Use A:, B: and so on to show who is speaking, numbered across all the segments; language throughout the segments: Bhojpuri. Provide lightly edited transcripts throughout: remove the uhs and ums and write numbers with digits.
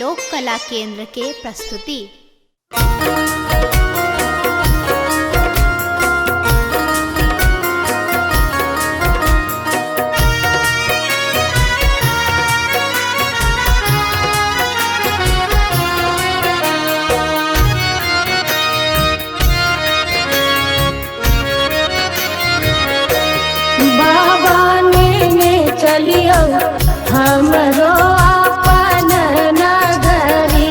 A: लोक कला केंद्र के प्रस्तुति।
B: चलियो हमरो अपन नगरी,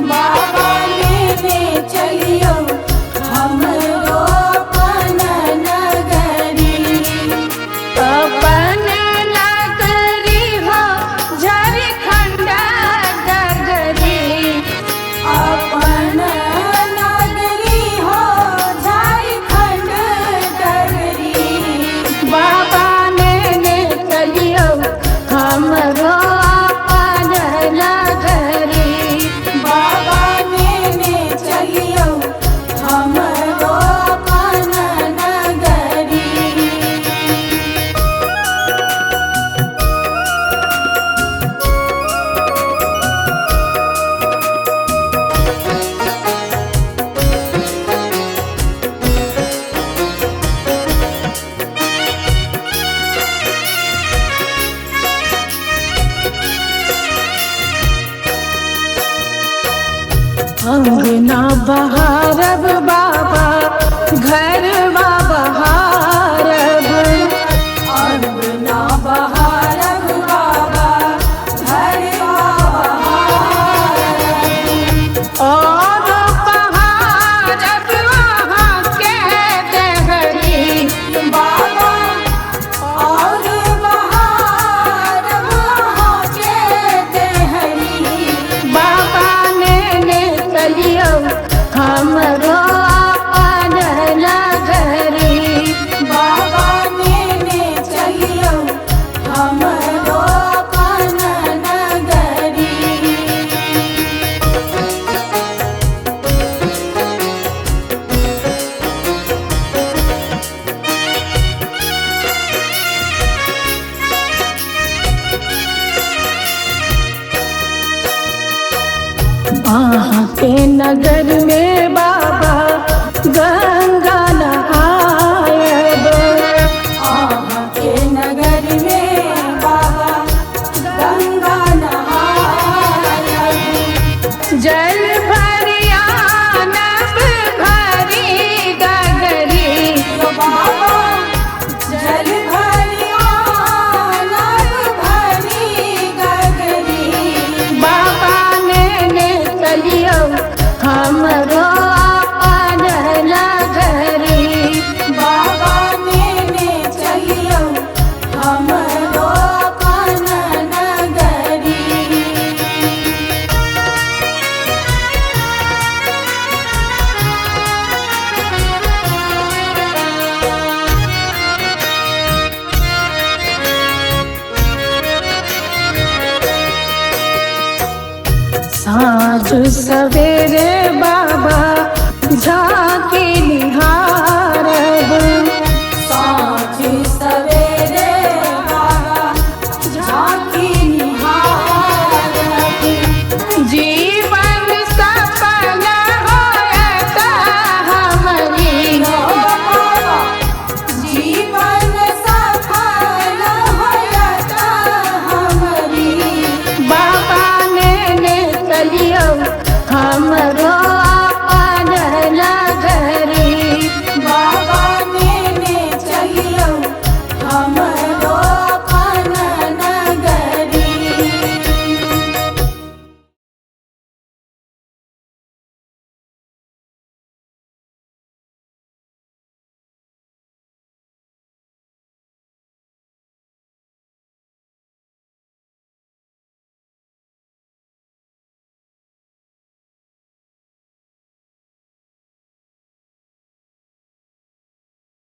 B: बाबा लेने चलियो हमरो अपन नगरी। अपन नगरी हो झारखंड डगरी, अपन नगरी हो झारखंड डगरी। बाबा हमरो अपन नगरी, बाबा लेने चलियो हमरो अपन नगरी। अंगना बहारब बाबा घरवा बहारब, अंगना बहारब बाबा घरवा बहारब। और बहारब वहाँ के देहरी, बाबा और बहारब वहाँ के देहरी। बाबा चलियो हमरो अपन नगरी, बाबा लेने चलियो हमरो अपन नगरी। वहाँ के नगर में बाबा गंगा नहायब, वहाँ के नगर में बाबा गंगा नहायब। जल भरिया नब भरी गगरी, बाबा जल भरिया नब भरी गगरी। बाबा चलियो हमरो अपन नगरी, बाबा लेने चलियो हमरो अपन नगरी। साँझ सवेरे बाबा झांकी निहार,